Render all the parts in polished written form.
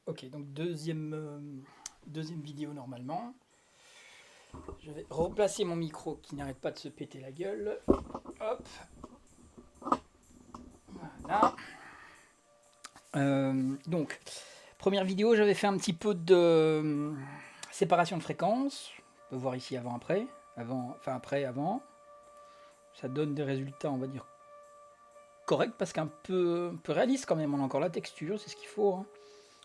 Ok, donc deuxième vidéo normalement. Je vais replacer mon micro qui n'arrête pas de se péter la gueule. Hop. Voilà. Donc, première vidéo, j'avais fait un petit peu de séparation de fréquences. On peut voir ici avant-après. Enfin après-avant. Ça donne des résultats, on va dire, corrects parce qu'un peu réaliste quand même. On a encore la texture, c'est ce qu'il faut. Hein.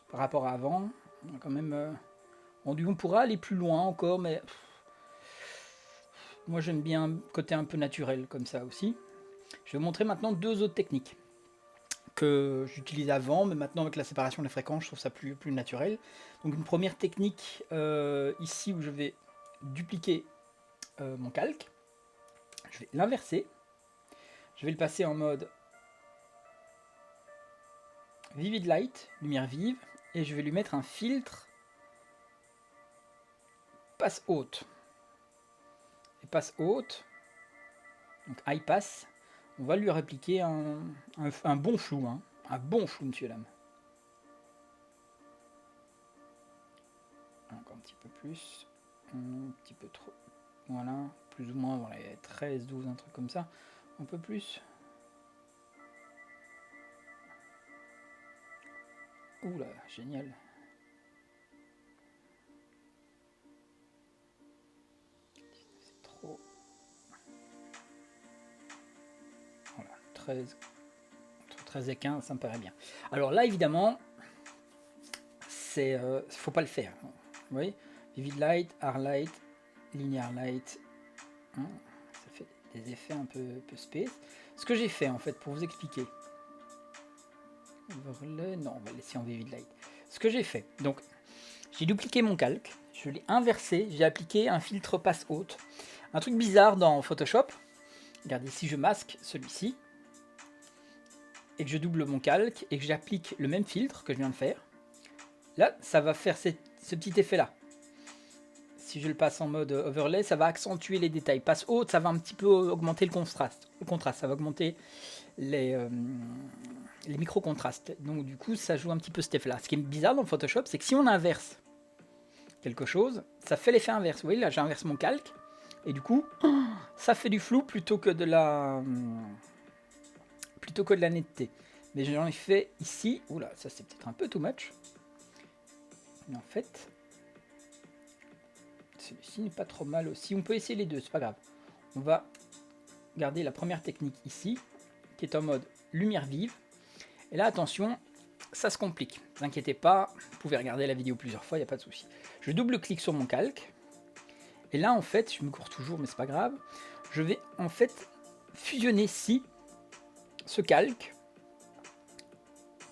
Par rapport à avant, on a quand même... on pourra aller plus loin encore, mais... Moi j'aime bien un côté un peu naturel comme ça aussi. Je vais vous montrer maintenant deux autres techniques que j'utilisais avant, mais maintenant avec la séparation des fréquences, je trouve ça plus naturel. Donc une première technique ici où je vais dupliquer mon calque. Je vais l'inverser. Je vais le passer en mode Vivid Light, lumière vive, et je vais lui mettre un filtre passe haute. Et passe haute, donc high pass, on va lui répliquer un bon flou, hein. Un bon flou, monsieur dame. Encore un petit peu plus, un petit peu trop, voilà, plus ou moins dans les 13, 12, un truc comme ça, un peu plus. Oula, génial. C'est trop. Voilà, 13, entre 13 et 15, ça me paraît bien. Alors là, évidemment, faut pas le faire. Vous voyez, Vivid Light, Hard Light, Linear Light, hein, ça fait des effets un peu space. Ce que j'ai fait en fait pour vous expliquer, non, on va laisser en Vivid Light. Ce que j'ai fait, donc j'ai dupliqué mon calque, je l'ai inversé, j'ai appliqué un filtre passe haute. Un truc bizarre dans Photoshop, regardez, si je masque celui-ci et que je double mon calque et que j'applique le même filtre que je viens de faire, là ça va faire ce petit effet là. Si je le passe en mode overlay, ça va accentuer les détails. Passe haute, ça va un petit peu augmenter le contraste. Ça va augmenter les micro-contrastes. Donc du coup, ça joue un petit peu cet effet-là. Ce qui est bizarre dans Photoshop, c'est que si on inverse quelque chose, ça fait l'effet inverse. Vous voyez, là, j'inverse mon calque. Et du coup, ça fait du flou plutôt que de la netteté. Mais j'en ai fait ici. Oula, ça c'est peut-être un peu too much. Mais en fait... celui-ci n'est pas trop mal aussi. On peut essayer les deux, c'est pas grave. On va garder la première technique ici, qui est en mode lumière vive. Et là, attention, ça se complique. Ne vous inquiétez pas, vous pouvez regarder la vidéo plusieurs fois, il n'y a pas de souci. Je double-clique sur mon calque. Et là, en fait, je me cours toujours, mais c'est pas grave. Je vais en fait fusionner ici ce calque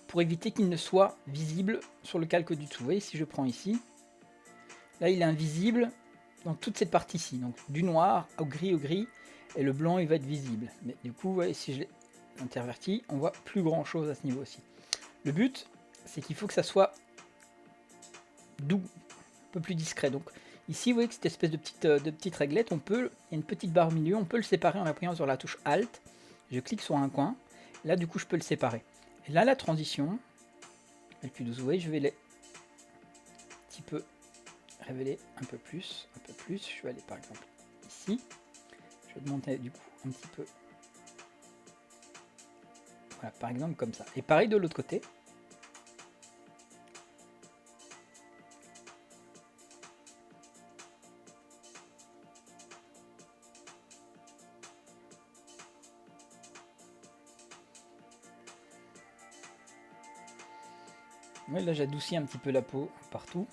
pour éviter qu'il ne soit visible sur le calque du dessous. Vous voyez, si je prends ici, là, il est invisible dans toute cette partie-ci, donc du noir au gris, et le blanc il va être visible. Mais du coup, ouais, si je l'intervertis, on voit plus grand chose à ce niveau-ci. Le but, c'est qu'il faut que ça soit doux, un peu plus discret. Donc ici, vous voyez que cette espèce de petite réglette, il y a une petite barre au milieu, on peut le séparer en appuyant sur la touche Alt. Je clique sur un coin, là du coup je peux le séparer. Et là la transition, elle est plus douce, vous voyez, je vais les un petit peu révéler un peu plus. Je vais aller par exemple ici. Je vais monter du coup un petit peu. Voilà, par exemple comme ça. Et pareil de l'autre côté. Ouais, là j'adoucis un petit peu la peau partout.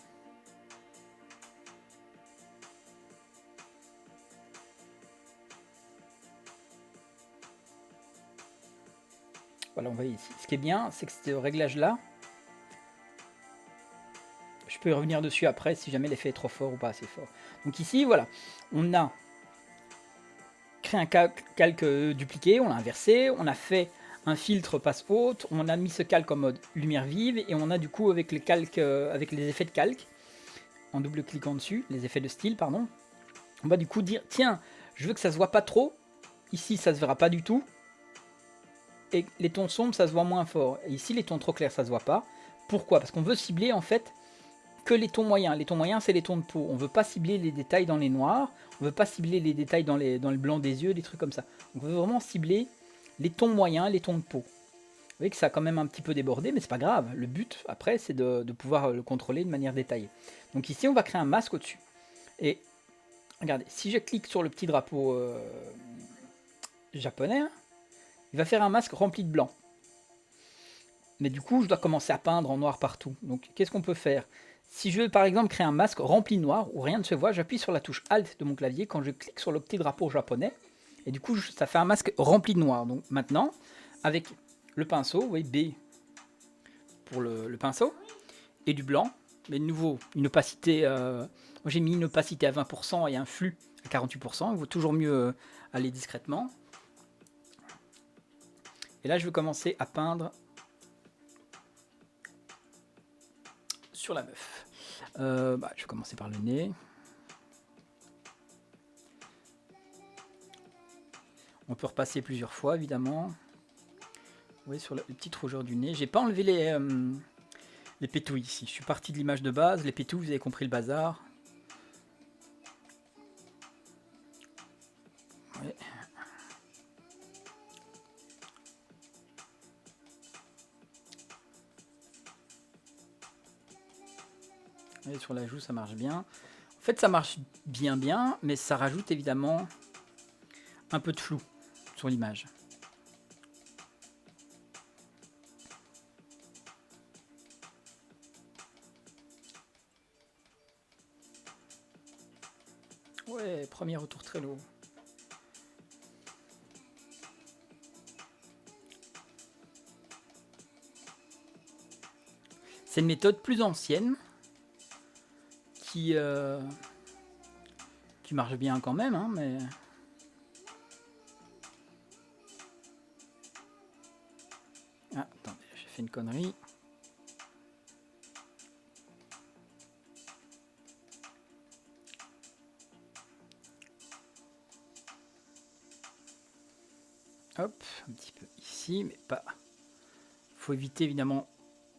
Voilà, on va ici. Ce qui est bien, c'est que ce réglage-là, je peux y revenir dessus après si jamais l'effet est trop fort ou pas assez fort. Donc ici, voilà, on a créé un calque dupliqué, on l'a inversé, on a fait un filtre passe haute, on a mis ce calque en mode lumière vive, et on a du coup avec les effets de calque, en double cliquant dessus, les effets de style, pardon, on va du coup dire, tiens, je veux que ça se voit pas trop, ici ça se verra pas du tout, et les tons sombres ça se voit moins fort, et ici les tons trop clairs ça se voit pas. Pourquoi? Parce qu'on veut cibler en fait que les tons moyens. Les tons moyens, c'est les tons de peau. On veut pas cibler les détails dans les noirs, on veut pas cibler les détails dans le blanc des yeux, des trucs comme ça. On veut vraiment cibler les tons moyens, les tons de peau. Vous voyez que ça a quand même un petit peu débordé, mais c'est pas grave. Le but, après, c'est de pouvoir le contrôler de manière détaillée. Donc ici, on va créer un masque au-dessus. Et regardez, si je clique sur le petit drapeau japonais, hein, il va faire un masque rempli de blanc. Mais du coup, je dois commencer à peindre en noir partout. Donc, qu'est-ce qu'on peut faire? Si je veux, par exemple, créer un masque rempli de noir, où rien ne se voit, j'appuie sur la touche Alt de mon clavier quand je clique sur le petit drapeau japonais. Et du coup, ça fait un masque rempli de noir. Donc maintenant, avec le pinceau, vous voyez, B pour le pinceau, et du blanc, mais de nouveau, une opacité... moi, j'ai mis une opacité à 20% et un flux à 48%. Il vaut toujours mieux aller discrètement. Et là, je vais commencer à peindre sur la meuf. Je vais commencer par le nez. On peut repasser plusieurs fois, évidemment. Vous voyez, sur le petit rougeur du nez. J'ai pas enlevé les pétouilles ici. Je suis parti de l'image de base. Les pétouilles, vous avez compris le bazar. Ouais. Et sur la joue, ça marche bien. En fait, ça marche bien, mais ça rajoute évidemment un peu de flou sur l'image. Ouais, premier retour très lourd. C'est une méthode plus ancienne qui marche bien quand même, hein, mais... Ah, attendez, j'ai fait une connerie. Hop, un petit peu ici, mais pas... Faut éviter évidemment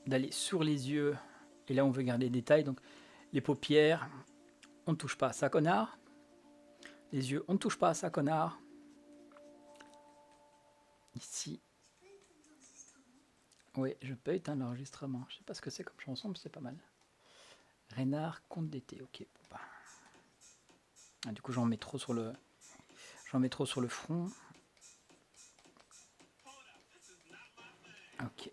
d'aller sur les yeux. Et là, on veut garder les détails. Donc, les paupières, on ne touche pas à ça, connard. Les yeux, on ne touche pas à ça, connard. Ici. Oui, je peux éteindre l'enregistrement. Je sais pas ce que c'est comme chanson, mais c'est pas mal. Reynard, conte d'été. Ok. Bah. Ah, du coup, j'en mets trop sur le front. Ok.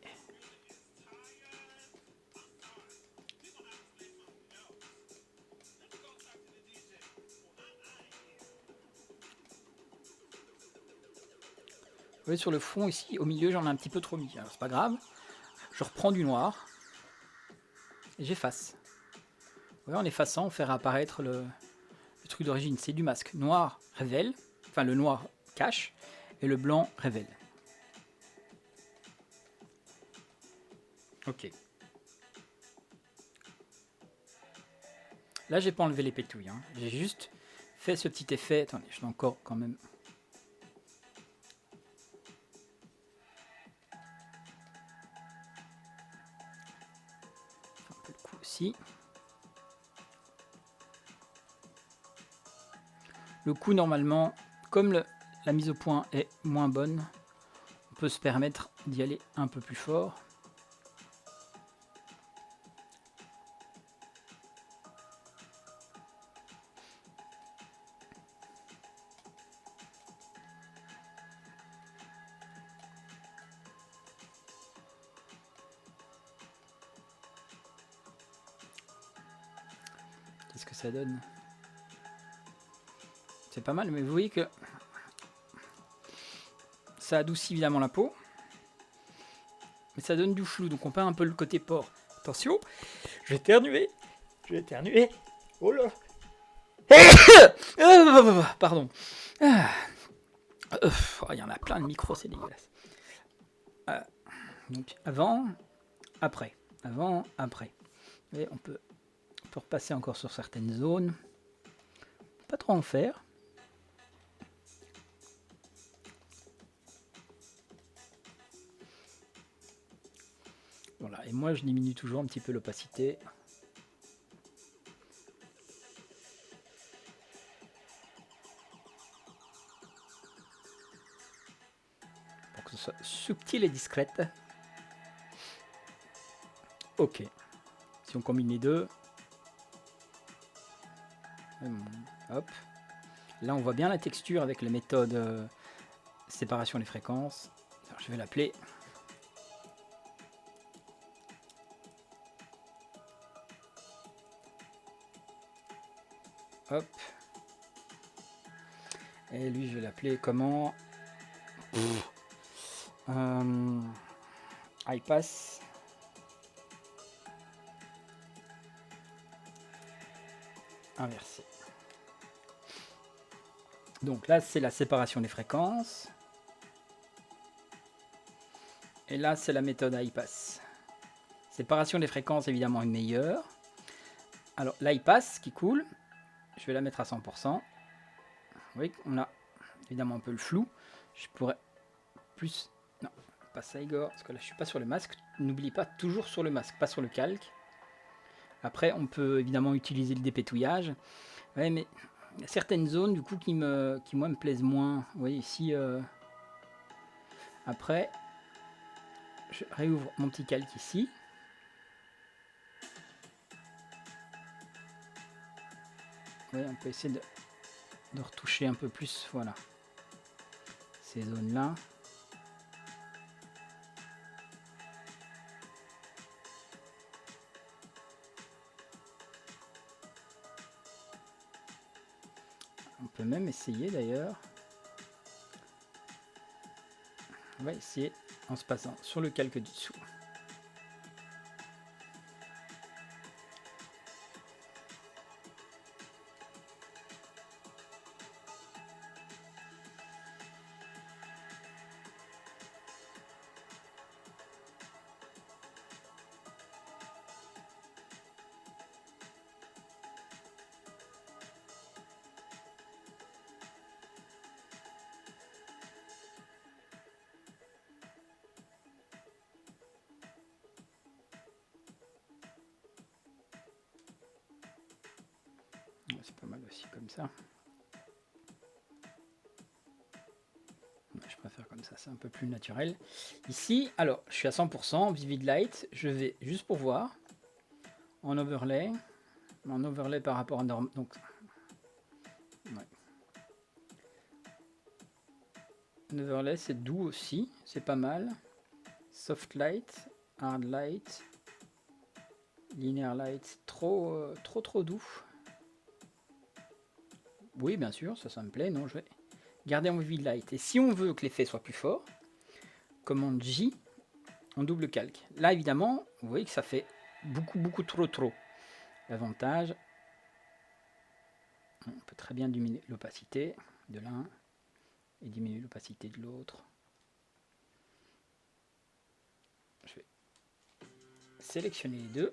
Vous voyez, sur le fond ici, au milieu, j'en ai un petit peu trop mis. Alors, c'est pas grave. Je reprends du noir et j'efface. Vous voyez, en effaçant, on fait réapparaître le truc d'origine. C'est du masque. Noir révèle, enfin le noir cache et le blanc révèle. Ok. Là, j'ai pas enlevé les pétouilles. Hein. J'ai juste fait ce petit effet. Attendez, je l'ai encore quand même. Un peu le coup aussi. Le coup, normalement, comme la mise au point est moins bonne, on peut se permettre d'y aller un peu plus fort. Qu'est-ce que ça donne? C'est pas mal, mais vous voyez que ça adoucit évidemment la peau, mais ça donne du flou, donc on perd un peu le côté porc. Attention, je vais éternuer. Oh là. Pardon. Il y en a plein de micros, c'est dégueulasse. Donc avant, après. Avant, après. Et on peut repasser encore sur certaines zones. Pas trop en faire. Voilà, et moi je diminue toujours un petit peu l'opacité. Pour que ce soit subtil et discrète. Ok. Si on combine les deux. Hop. Là on voit bien la texture avec la méthode séparation des fréquences. Alors, je vais l'appeler. Hop. Et lui je vais l'appeler comment? iPass. Inversé. Donc là c'est la séparation des fréquences. Et là c'est la méthode iPass. Séparation des fréquences évidemment est meilleure. Alors l'iPass qui coule, je vais la mettre à 100%. Vous voyez qu'on a évidemment un peu le flou. Je pourrais plus... Non, pas ça Igor, parce que là je suis pas sur le masque. N'oublie pas, toujours sur le masque, pas sur le calque. Après on peut évidemment utiliser le dépétouillage. Ouais, mais il y a certaines zones du coup qui moi me plaisent moins. Vous voyez ici... Après, je réouvre mon petit calque ici. Ouais, on peut essayer de retoucher un peu plus, voilà, ces zones-là. On peut même essayer d'ailleurs. On va essayer en se passant sur le calque du dessous. C'est pas mal aussi comme ça. Je préfère comme ça, c'est un peu plus naturel. Ici, alors, je suis à 100%, Vivid Light. Je vais, juste pour voir, en overlay par rapport à norme. Donc, ouais. Un overlay, c'est doux aussi, c'est pas mal. Soft light, hard light, linear light, trop doux. Oui, bien sûr, ça me plaît. Non, je vais garder en vivid light. Et si on veut que l'effet soit plus fort, commande J, on double calque. Là, évidemment, vous voyez que ça fait beaucoup trop. L'avantage, on peut très bien diminuer l'opacité de l'un et diminuer l'opacité de l'autre. Je vais sélectionner les deux,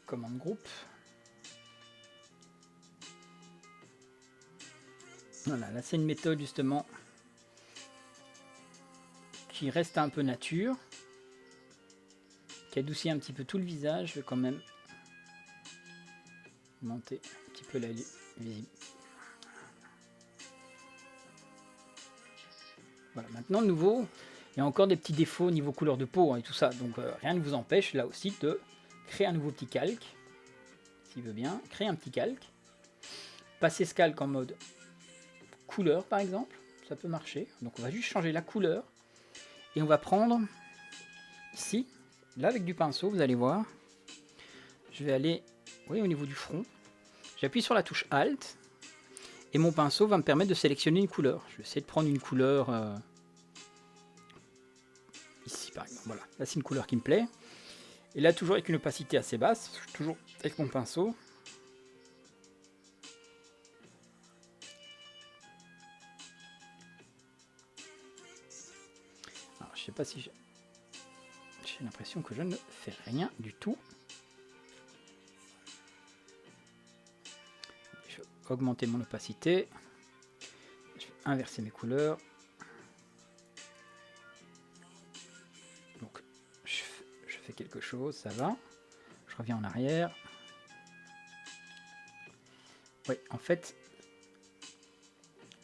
commande groupe. Voilà, là c'est une méthode justement qui reste un peu nature, qui adoucit un petit peu tout le visage. Je vais quand même monter un petit peu la visibilité. Voilà, maintenant de nouveau, il y a encore des petits défauts au niveau couleur de peau et tout ça, donc rien ne vous empêche là aussi de créer un nouveau petit calque, s'il veut bien, créer un petit calque, passer ce calque en mode couleur par exemple, ça peut marcher. Donc on va juste changer la couleur et on va prendre ici, là avec du pinceau, vous allez voir, je vais aller, vous voyez, au niveau du front, j'appuie sur la touche Alt et mon pinceau va me permettre de sélectionner une couleur. Je vais essayer de prendre une couleur ici par exemple, voilà, là c'est une couleur qui me plaît. Et là toujours avec une opacité assez basse, toujours avec mon pinceau. Alors, je sais pas si j'ai l'impression que je ne fais rien du tout. Je vais augmenter mon opacité. Je vais inverser mes couleurs. Donc je fais quelque chose, ça va. Je reviens en arrière. Oui, en fait,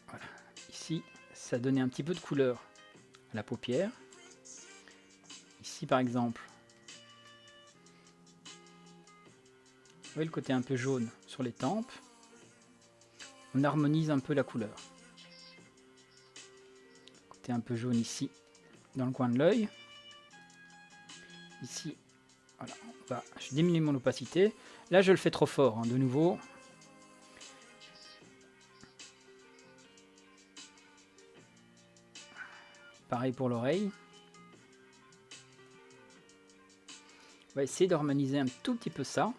voilà. Ici, ça donnait un petit peu de couleur à la paupière. Ici, par exemple, vous voyez le côté un peu jaune sur les tempes. On harmonise un peu la couleur. Côté un peu jaune ici, dans le coin de l'œil. Ici, voilà, je diminue mon opacité. Là, je le fais trop fort, hein, de nouveau. Pareil pour l'oreille. On va essayer d'harmoniser un tout petit peu ça.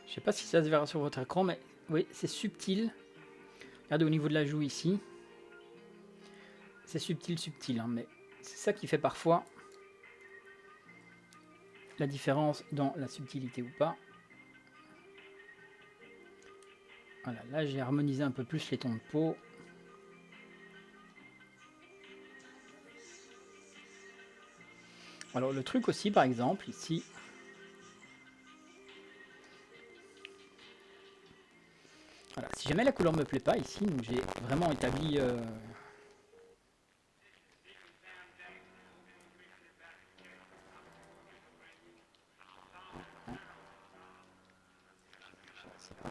Je sais pas si ça se verra sur votre écran, mais oui, c'est subtil. Regardez au niveau de la joue ici. C'est subtil, subtil, hein, mais c'est ça qui fait parfois la différence dans la subtilité ou pas. Voilà, là j'ai harmonisé un peu plus les tons de peau. Alors le truc aussi, par exemple, ici, voilà, si jamais la couleur me plaît pas ici, donc j'ai vraiment établi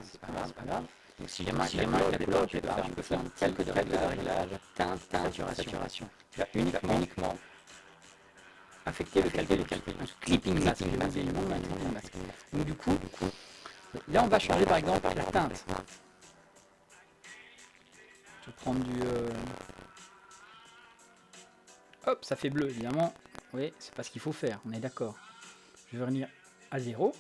c'est pas grave. Donc si jamais la couleur tu peux faire quelques réglages, teinte, saturation. Tu vas uniquement affecter le calcul, clipping mask. Donc du coup, là on va changer par exemple la teinte. Je vais prendre du... Hop, ça fait bleu évidemment. Oui, c'est pas ce qu'il faut faire, on est d'accord. Je vais revenir à 0.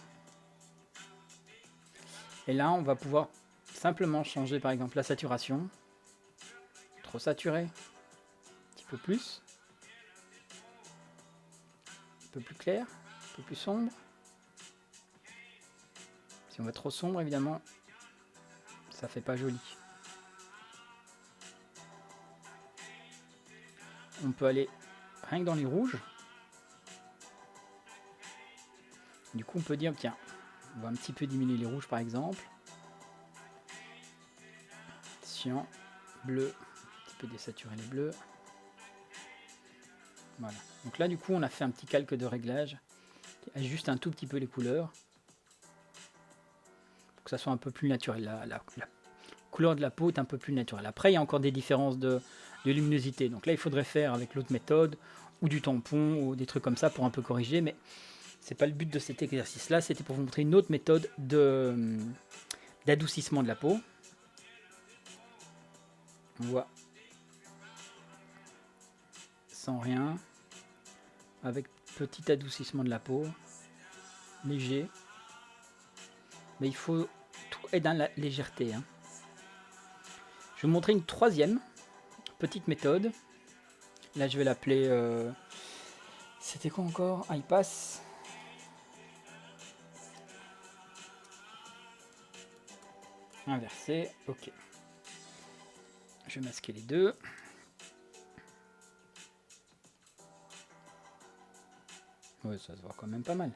Et là, on va pouvoir simplement changer par exemple la saturation. Trop saturé. Un petit peu plus. Un peu plus clair. Un peu plus sombre. Si on va trop sombre, évidemment, ça fait pas joli. On peut aller rien que dans les rouges. Du coup, on peut dire, tiens, on va un petit peu diminuer les rouges par exemple. Cyan, bleu, un petit peu désaturer les bleus. Voilà. Donc là, du coup, on a fait un petit calque de réglage qui ajuste un tout petit peu les couleurs pour que ça soit un peu plus naturel. La couleur de la peau est un peu plus naturelle. Après, il y a encore des différences de luminosité. Donc là, il faudrait faire avec l'autre méthode ou du tampon ou des trucs comme ça pour un peu corriger. Mais c'est pas le but de cet exercice-là. C'était pour vous montrer une autre méthode d'adoucissement de la peau. On voit sans rien, avec petit adoucissement de la peau, léger. Mais il faut tout est dans la légèreté. Hein. Je vais vous montrer une troisième petite méthode. Là, je vais l'appeler... C'était quoi encore? iPass. Inversé. Ok. Je vais masquer les deux. Ouais, ça se voit quand même pas mal.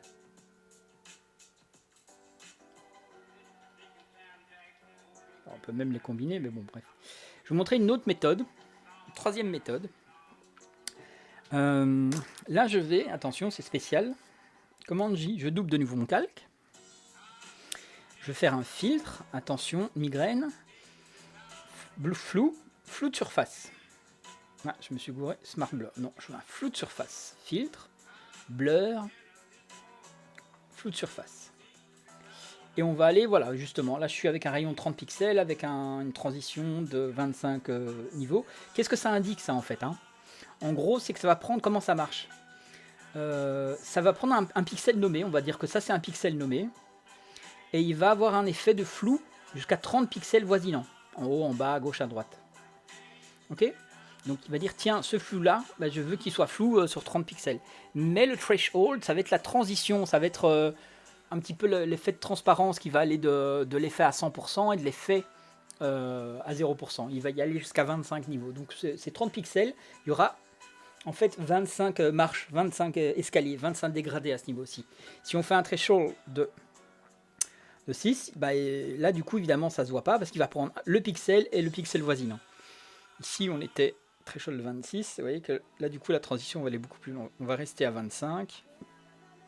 Alors, on peut même les combiner, mais bon, bref. Je vais vous montrer une autre méthode. Une troisième méthode. Là, je vais... Attention, c'est spécial. Commande J. Je double de nouveau mon calque. Je vais faire un filtre. Attention, migraine. Flou de surface. Ah, je me suis gouré. Smart Blur. Non, je veux un flou de surface. Filtre. Blur. Flou de surface. Et on va aller, voilà, justement, là je suis avec un rayon de 30 pixels, avec une transition de 25 niveaux. Qu'est-ce que ça indique ça en fait hein? En gros, c'est que ça va prendre, comment ça marche? Ça va prendre un pixel nommé, on va dire que ça c'est un pixel nommé, et il va avoir un effet de flou jusqu'à 30 pixels voisinants, en haut, en bas, à gauche, à droite. Ok? Donc il va dire, tiens, ce flou-là, bah, je veux qu'il soit flou sur 30 pixels. Mais le threshold, ça va être la transition, ça va être un petit peu l'effet de transparence qui va aller de l'effet à 100% et de l'effet à 0%. Il va y aller jusqu'à 25 niveaux. Donc c'est 30 pixels, il y aura en fait 25 marches, 25 escaliers, 25 dégradés à ce niveau-ci. Si on fait un threshold de 6, bah, là du coup évidemment ça se voit pas parce qu'il va prendre le pixel et le pixel voisinant. Ici on était threshold de 26, vous voyez que là du coup la transition va aller beaucoup plus loin. On va rester à 25,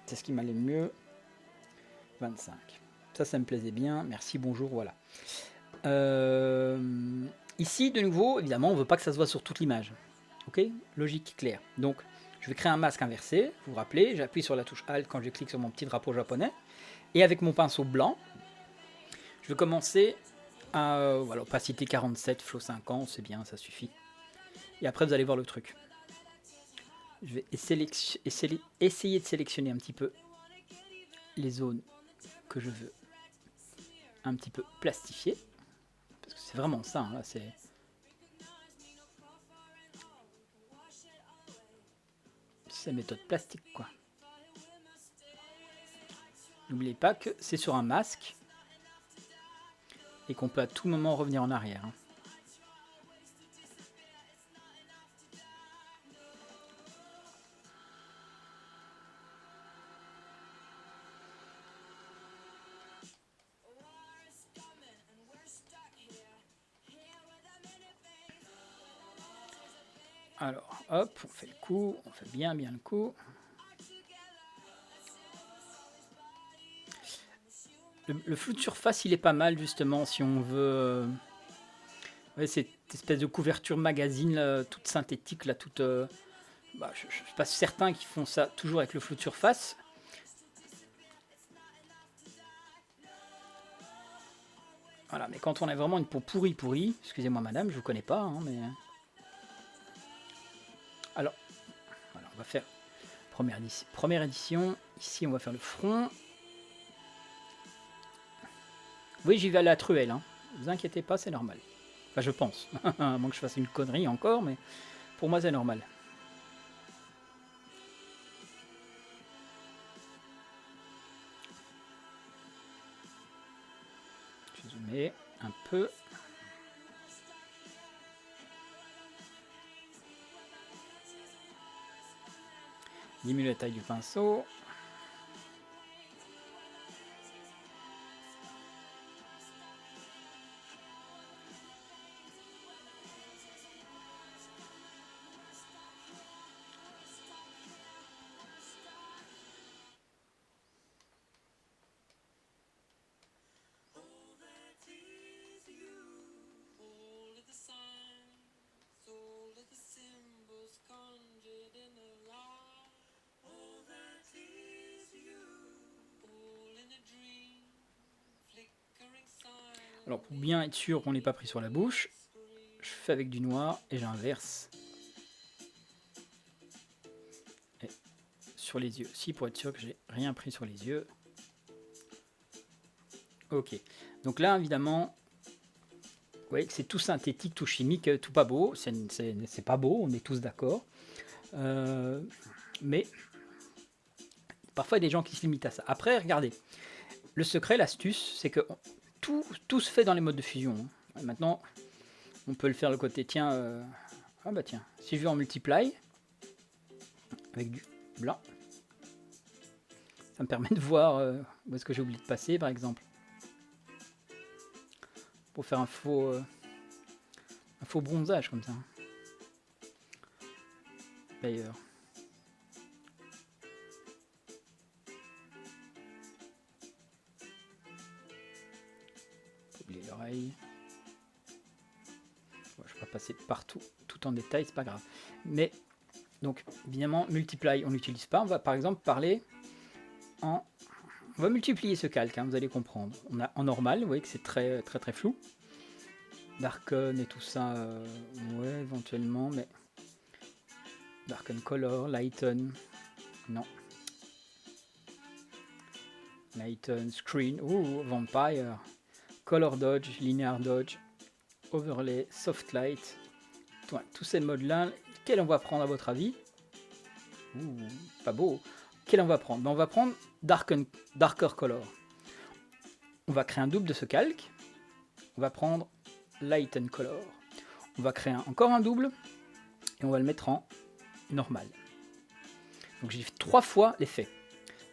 c'est ce qui m'allait le mieux. 25, ça me plaisait bien, merci, bonjour, voilà. Ici de nouveau, évidemment on veut pas que ça se voit sur toute l'image. Ok, logique claire. Donc je vais créer un masque inversé, vous vous rappelez, j'appuie sur la touche Alt quand je clique sur mon petit drapeau japonais, et avec mon pinceau blanc, je vais commencer à voilà, opacité 47, flow 50, c'est bien, ça suffit. Et après vous allez voir le truc. Je vais essayer de sélectionner un petit peu les zones que je veux un petit peu plastifier, parce que c'est vraiment ça, hein, là c'est... C'est méthode plastique quoi. N'oubliez pas que c'est sur un masque et qu'on peut à tout moment revenir en arrière. Hein. Alors, hop, on fait le coup, on fait bien le coup. Le flou de surface, il est pas mal justement si on veut... Ouais, cette espèce de couverture magazine là, toute synthétique, là, toute... Bah, je suis pas certain qu'ils font ça toujours avec le flou de surface. Voilà, mais quand on a vraiment une peau pourrie, excusez-moi madame, je vous connais pas, hein, mais... Alors, voilà, on va faire première édition. Ici, on va faire le front. Oui, j'y vais à la truelle, hein. Ne vous inquiétez pas, c'est normal. Enfin, je pense. À moins que je fasse une connerie encore, mais pour moi, c'est normal. Je zoome un peu. Diminue la taille du pinceau. Alors pour bien être sûr qu'on n'est pas pris sur la bouche, je fais avec du noir et j'inverse. Et sur les yeux aussi pour être sûr que j'ai rien pris sur les yeux. Ok, donc là évidemment, vous voyez que c'est tout synthétique, tout chimique, tout pas beau. C'est pas beau, on est tous d'accord. Mais parfois il y a des gens qui se limitent à ça. Après, regardez, le secret, l'astuce, c'est que tout se fait dans les modes de fusion. Hein. Maintenant, on peut le faire le côté, tiens, ah bah tiens, si je vais en multiply, avec du blanc, ça me permet de voir où est-ce que j'ai oublié de passer, par exemple. Pour faire un faux bronzage, comme ça. D'ailleurs. Oublier l'oreille. Bon, je ne vais pas passer partout, tout en détail, c'est pas grave. Mais, donc, évidemment, multiply, on n'utilise pas. On va par exemple parler en... On va multiplier ce calque, hein, vous allez comprendre. On a en normal, vous voyez que c'est très flou. Darken et tout ça, ouais, éventuellement, mais Darken Color, Lighten, non. Lighten, Screen, Vampire, Color Dodge, Linear Dodge, Overlay, Soft Light. Tous ces modes-là, quel on va prendre à votre avis? Pas beau. Quel on va prendre? On va prendre Darker Color. On va créer un double de ce calque. On va prendre Lighten Color. On va créer encore un double et on va le mettre en normal. Donc j'ai fait 3 fois l'effet.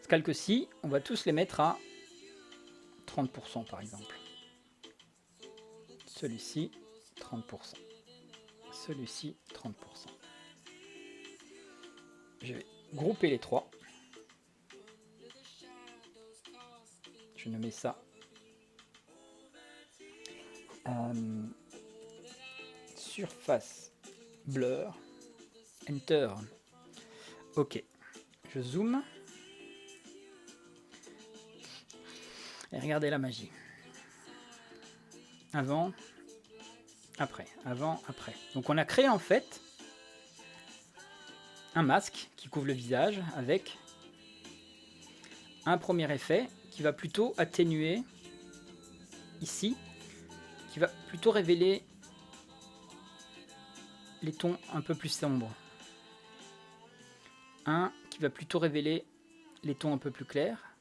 Ce calque-ci, on va tous les mettre à 30% par exemple. Celui-ci, 30%. Celui-ci, 30%. Je vais grouper les 3. Je nommer ça surface blur, enter. Ok, je zoome et regardez la magie. Avant, après, avant, après. Donc on a créé en fait un masque qui couvre le visage avec un premier effet qui va plutôt atténuer ici, qui va plutôt révéler les tons un peu plus sombres. Un qui va plutôt révéler les tons un peu plus clairs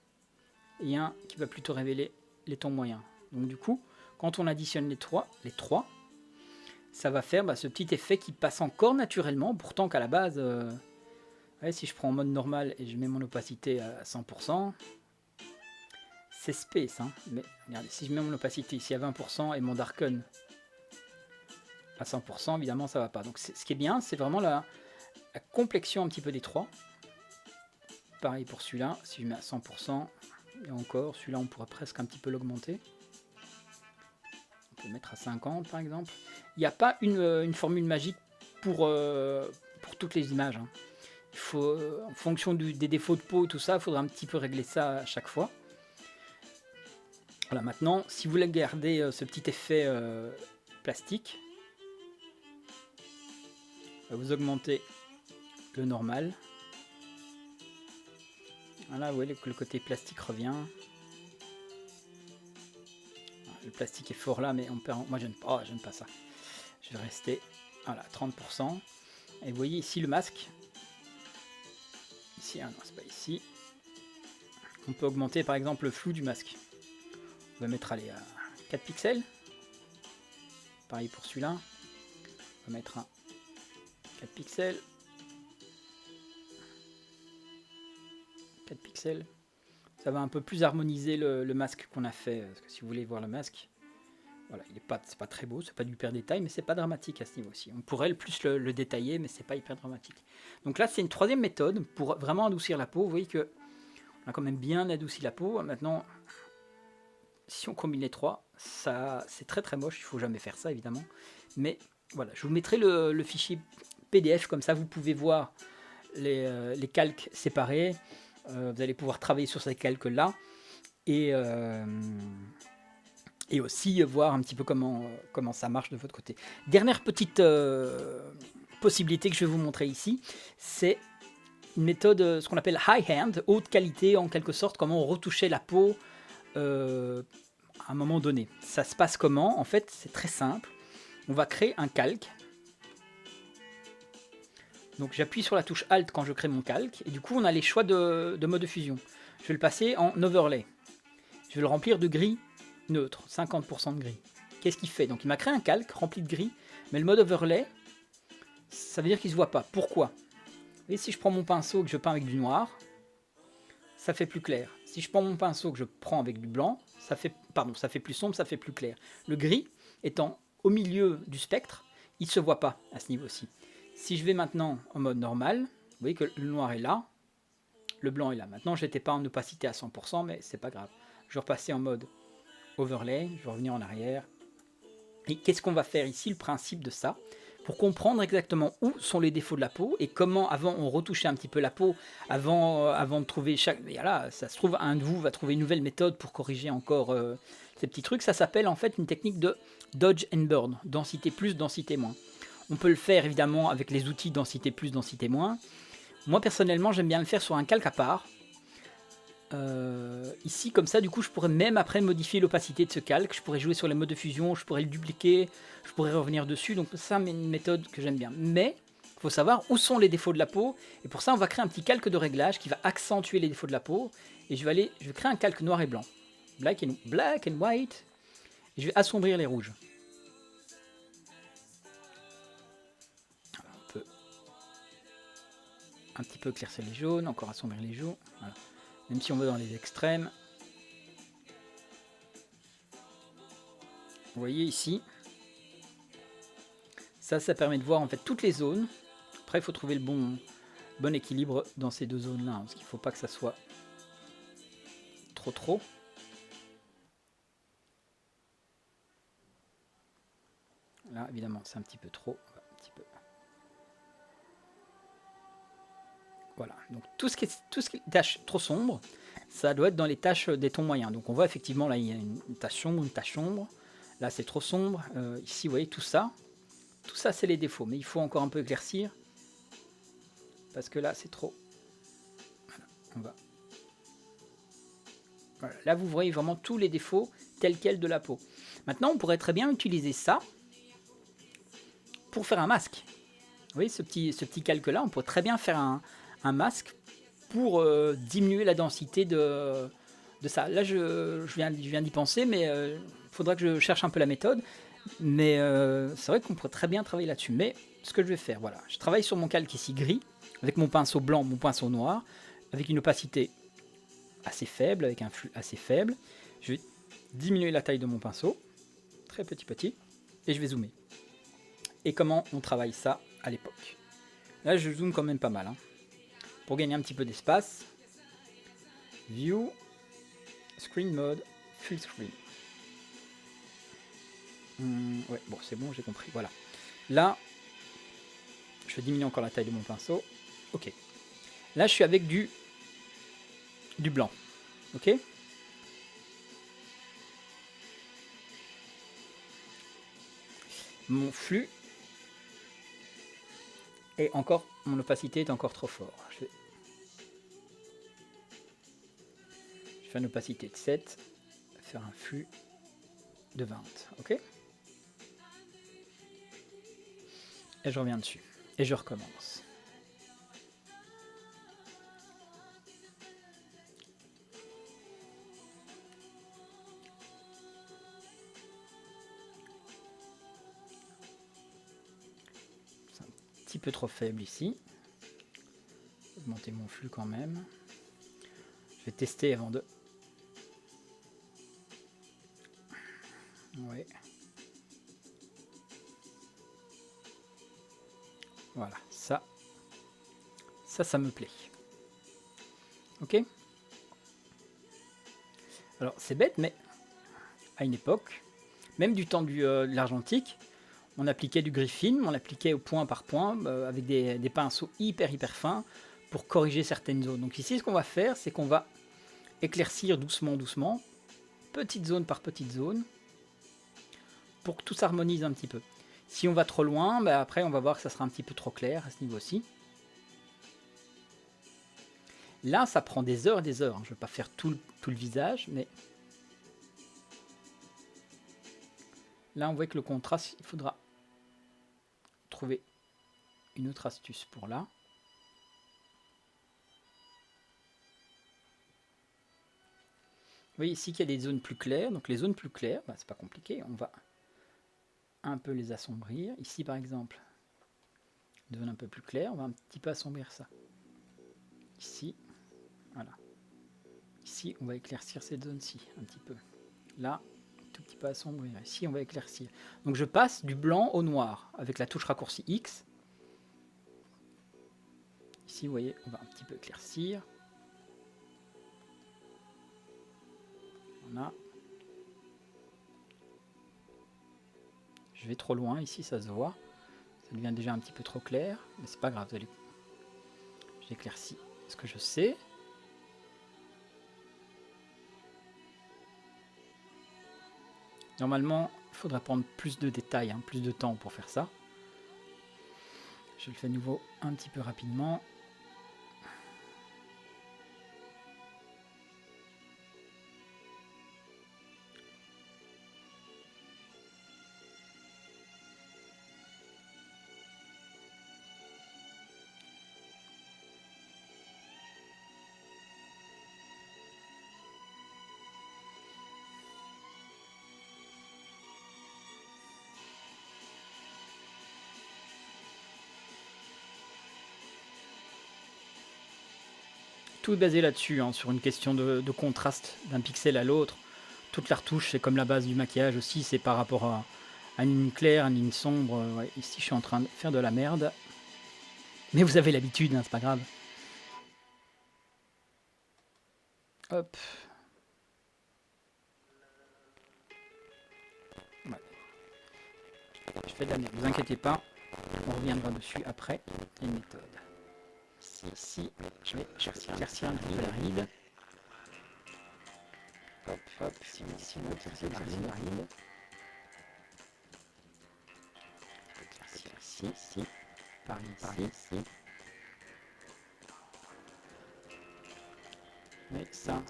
et un qui va plutôt révéler les tons moyens. Donc du coup, quand on additionne les trois, ça va faire ce petit effet qui passe encore naturellement, pourtant qu'à la base, si je prends en mode normal et je mets mon opacité à 100%, c'est space, hein. Mais regardez, si je mets mon opacité ici à 20% et mon darken à 100%, évidemment ça va pas. Donc ce qui est bien, c'est vraiment la complexion un petit peu des trois. Pareil pour celui-là, si je mets à 100%, et encore, celui-là on pourrait presque un petit peu l'augmenter. On peut le mettre à 50 par exemple. Il n'y a pas une formule magique pour toutes les images, hein. Il faut, en fonction des défauts de peau, tout ça, il faudra un petit peu régler ça à chaque fois. Voilà, maintenant, si vous voulez garder ce petit effet plastique, vous augmentez le normal. Voilà, vous voyez que le côté plastique revient. Le plastique est fort là, mais on perd. Moi, j'aime pas ça. Je vais rester, voilà, 30%. Et vous voyez ici le masque. Ici, non, c'est pas ici. On peut augmenter par exemple le flou du masque. On va mettre à 4 pixels. Pareil pour celui-là. On va mettre un 4 pixels. 4 pixels. Ça va un peu plus harmoniser le masque qu'on a fait. Parce que si vous voulez voir le masque, voilà, c'est pas très beau, c'est pas du hyper détail, mais c'est pas dramatique à ce niveau-ci. On pourrait plus le détailler, mais c'est pas hyper dramatique. Donc là, c'est une troisième méthode pour vraiment adoucir la peau. Vous voyez que on a quand même bien adouci la peau. Maintenant, si on combine les trois, c'est très très moche. Il faut jamais faire ça évidemment. Mais voilà, je vous mettrai le fichier PDF, comme ça vous pouvez voir les calques séparés. Vous allez pouvoir travailler sur ces calques là et aussi voir un petit peu comment ça marche de votre côté. Dernière petite possibilité que je vais vous montrer ici, c'est une méthode, ce qu'on appelle high hand, haute qualité en quelque sorte, comment on retouchait la peau à un moment donné. Ça se passe comment? En fait, c'est très simple. On va créer un calque. Donc j'appuie sur la touche Alt quand je crée mon calque, et du coup on a les choix de mode de fusion. Je vais le passer en overlay. Je vais le remplir de gris neutre, 50% de gris. Qu'est-ce qu'il fait? Donc il m'a créé un calque rempli de gris, mais le mode overlay, ça veut dire qu'il ne se voit pas. Pourquoi? Et si je prends mon pinceau et que je peins avec du noir, ça fait plus clair. Si je prends mon pinceau et que je prends avec du blanc, ça fait plus sombre, ça fait plus clair. Le gris étant au milieu du spectre, il ne se voit pas à ce niveau-ci. Si je vais maintenant en mode normal, vous voyez que le noir est là, le blanc est là. Maintenant, je n'étais pas en opacité à 100%, mais c'est pas grave. Je vais repasser en mode overlay, je vais revenir en arrière. Et qu'est-ce qu'on va faire ici? Le principe de ça, pour comprendre exactement où sont les défauts de la peau et comment avant on retouchait un petit peu la peau, avant de trouver chaque... Et là, ça se trouve, un de vous va trouver une nouvelle méthode pour corriger encore ces petits trucs. Ça s'appelle en fait une technique de dodge and burn, densité plus, densité moins. On peut le faire évidemment avec les outils densité plus, densité moins. Moi personnellement j'aime bien le faire sur un calque à part. Ici comme ça du coup je pourrais même après modifier l'opacité de ce calque, je pourrais jouer sur les modes de fusion, je pourrais le dupliquer, je pourrais revenir dessus, donc ça c'est une méthode que j'aime bien. Mais il faut savoir où sont les défauts de la peau, et pour ça on va créer un petit calque de réglage qui va accentuer les défauts de la peau, et je vais créer un calque noir et blanc, black and white, et je vais assombrir les rouges. On peut un petit peu éclaircir les jaunes, encore assombrir les jaunes, voilà. Même si on va dans les extrêmes. Vous voyez ici, ça permet de voir en fait toutes les zones. Après il faut trouver le bon équilibre dans ces deux zones là, hein, parce qu'il ne faut pas que ça soit trop. Là évidemment c'est un petit peu trop. Voilà, donc tout ce qui est tâche trop sombre, ça doit être dans les tâches des tons moyens. Donc on voit effectivement là il y a une tache sombre, là c'est trop sombre, ici vous voyez tout ça c'est les défauts, mais il faut encore un peu éclaircir, parce que là c'est trop. Voilà, voilà, là vous voyez vraiment tous les défauts tels quels de la peau. Maintenant on pourrait très bien utiliser ça pour faire un masque. Vous voyez ce petit calque là, on pourrait très bien faire un masque pour diminuer la densité de ça. Là je viens d'y penser, mais il faudra que je cherche un peu la méthode, mais c'est vrai qu'on pourrait très bien travailler là-dessus. Mais ce que je vais faire, voilà, je travaille sur mon calque ici gris, avec mon pinceau blanc, mon pinceau noir, avec une opacité assez faible, avec un flux assez faible. Je vais diminuer la taille de mon pinceau, très petit, et je vais zoomer. Et comment on travaille ça à l'époque? Là je zoome quand même pas mal, hein, pour gagner un petit peu d'espace. View, Screen Mode, Full Screen. Ouais, bon, c'est bon, j'ai compris. Voilà. Là, je vais diminuer encore la taille de mon pinceau. Ok. Là, je suis avec du blanc. Ok. Mon flux est encore, mon opacité est encore trop fort. Je fais une opacité de 7, faire un flux de 20. Ok. Et je reviens dessus. Et je recommence. C'est un petit peu trop faible ici. Augmenter mon flux quand même. Je vais tester avant de... Ouais. Voilà, ça me plaît. Ok. Alors c'est bête, mais à une époque, même du temps de l'argentique, on appliquait du gris film, on l'appliquait au point par point, avec des pinceaux hyper fins pour corriger certaines zones. Donc ici, ce qu'on va faire, c'est qu'on va éclaircir doucement, petite zone par petite zone, pour que tout s'harmonise un petit peu. Si on va trop loin, après on va voir que ça sera un petit peu trop clair à ce niveau-ci. Là, ça prend des heures et des heures. Je ne vais pas faire tout le visage, mais là, on voit que le contraste, il faudra trouver une autre astuce pour là. Vous voyez ici qu'il y a des zones plus claires. Donc les zones plus claires, c'est pas compliqué. On va un peu les assombrir. Ici, par exemple, une zone un peu plus claire. On va un petit peu assombrir ça. Ici, voilà. Ici, on va éclaircir cette zone-ci un petit peu. Là, un tout petit peu assombrir. Ici, on va éclaircir. Donc je passe du blanc au noir avec la touche raccourci X. Ici, vous voyez, on va un petit peu éclaircir. Voilà. Je vais trop loin, ici ça se voit. Ça devient déjà un petit peu trop clair, mais c'est pas grave, j'éclaircis ce que je sais. Normalement, il faudrait prendre plus de détails, plus de temps pour faire ça. Je le fais de nouveau un petit peu rapidement. Tout est basé là-dessus, hein, sur une question de contraste d'un pixel à l'autre. Toutes les retouches, c'est comme la base du maquillage aussi, c'est par rapport à une ligne claire, une ligne sombre. Ouais, ici, je suis en train de faire de la merde. Mais vous avez l'habitude, hein, c'est pas grave. Hop. Ouais. Je fais de la merde, ne vous inquiétez pas. On reviendra dessus après. C'est une méthode. Ici, je vais éclaircir un petit peu la ride. Hop, hop, ici, on va éclaircir la ride. Ici, par ici. Mais ça.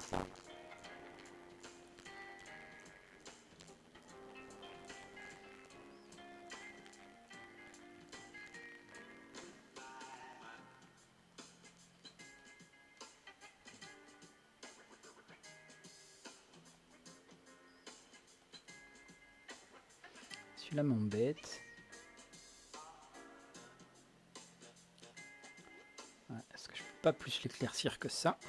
Celui-là m'embête. Ouais, est-ce que je peux pas plus l'éclaircir que ça?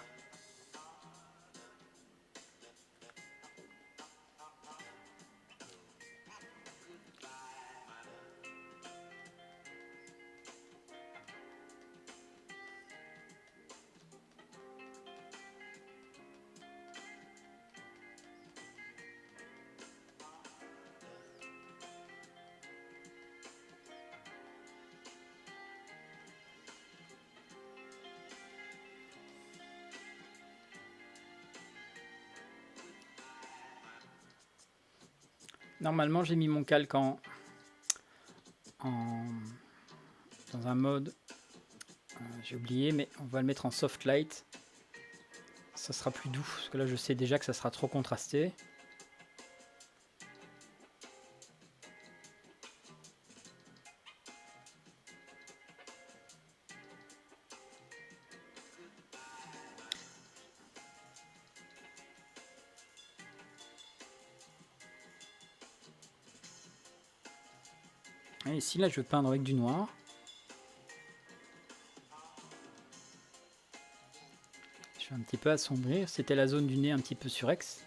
Normalement, j'ai mis mon calque dans un mode, j'ai oublié, mais on va le mettre en soft light. Ça sera plus doux, parce que là, je sais déjà que ça sera trop contrasté. Et ici, là, je vais peindre avec du noir. Je vais un petit peu assombrir. C'était la zone du nez un petit peu surex.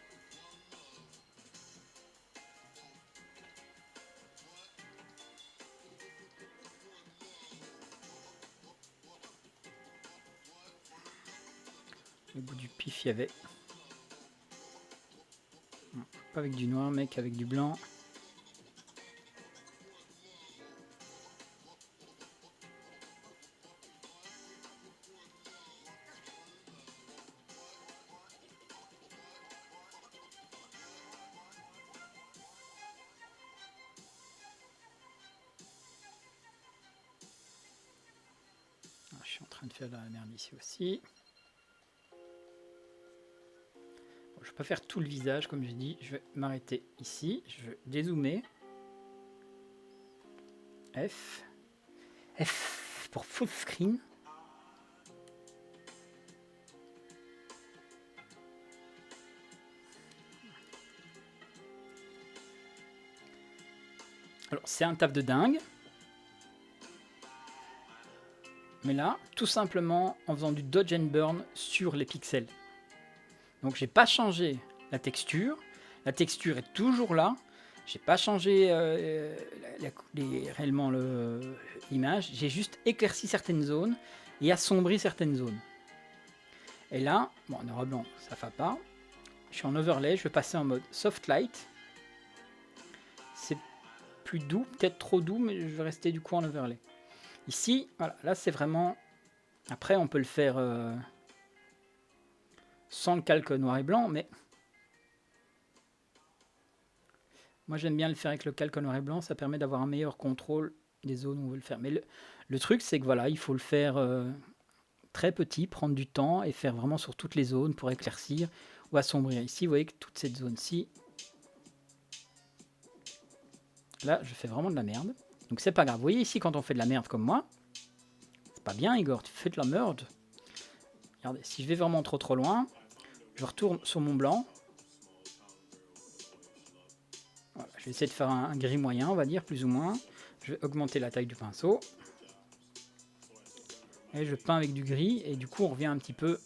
Le bout du pif, il y avait... Non, pas avec du noir, mec, avec du blanc. Je suis en train de faire de la merde ici aussi. Bon, je ne vais pas faire tout le visage, comme j'ai dit. Je vais m'arrêter ici. Je vais dézoomer. F. F pour full screen. Alors, c'est un taf de dingue. Mais là, tout simplement en faisant du dodge and burn sur les pixels. Donc j'ai pas changé la texture. La texture est toujours là. J'ai pas changé réellement l'image. J'ai juste éclairci certaines zones et assombri certaines zones. Et là, bon, en noir et blanc, ça ne va pas. Je suis en overlay, je vais passer en mode soft light. C'est plus doux, peut-être trop doux, mais je vais rester du coup en overlay. Ici, voilà, là c'est vraiment... Après, on peut le faire sans le calque noir et blanc, mais... Moi, j'aime bien le faire avec le calque noir et blanc, ça permet d'avoir un meilleur contrôle des zones où on veut le faire. Mais Le truc, c'est que voilà, il faut le faire très petit, prendre du temps et faire vraiment sur toutes les zones pour éclaircir ou assombrir. Ici, vous voyez que toute cette zone-ci, là, je fais vraiment de la merde. Donc c'est pas grave. Vous voyez ici, quand on fait de la merde comme moi, c'est pas bien, Igor, tu fais de la merde. Regardez, si je vais vraiment trop loin, je retourne sur mon blanc. Voilà, je vais essayer de faire un gris moyen, on va dire, plus ou moins. Je vais augmenter la taille du pinceau. Et je peins avec du gris, et du coup, on revient un petit peu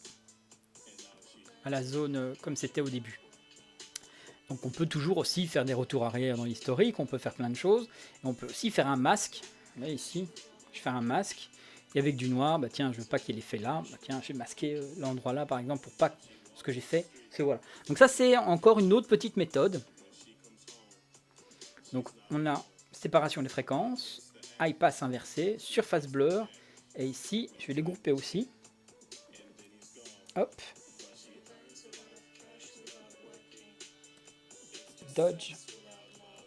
à la zone comme c'était au début. Donc on peut toujours aussi faire des retours arrière dans l'historique, on peut faire plein de choses. Et on peut aussi faire un masque. Là, ici, je fais un masque. Et avec du noir, bah tiens, je veux pas qu'il y ait l'effet là. Bah tiens, j'ai masqué l'endroit là, par exemple, pour pas que ce que j'ai fait, c'est voilà. Donc ça, c'est encore une autre petite méthode. Donc on a séparation des fréquences, high pass inversé, surface blur. Et ici, je vais les grouper aussi. Hop. Dodge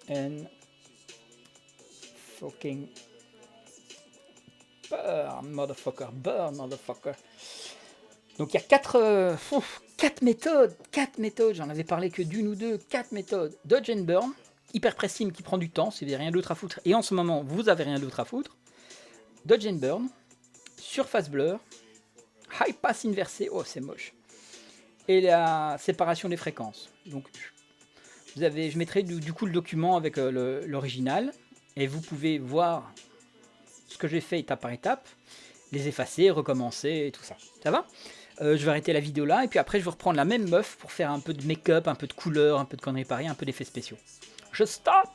and fucking burn, motherfucker, burn, motherfucker. Donc il y a 4 méthodes, j'en avais parlé que d'une ou deux, 4 méthodes. Dodge and burn, hyper pressing qui prend du temps si vous n'avez rien d'autre à foutre, et en ce moment vous avez rien d'autre à foutre. Dodge and burn, surface blur, high pass inversé, oh c'est moche, et la séparation des fréquences. Donc je mettrai du coup le document avec l'original, et vous pouvez voir ce que j'ai fait étape par étape, les effacer, recommencer et tout ça. Ça va ? Je vais arrêter la vidéo là, et puis après je vais reprendre la même meuf pour faire un peu de make-up, un peu de couleur, un peu de conneries pareilles, un peu d'effets spéciaux. Je stop.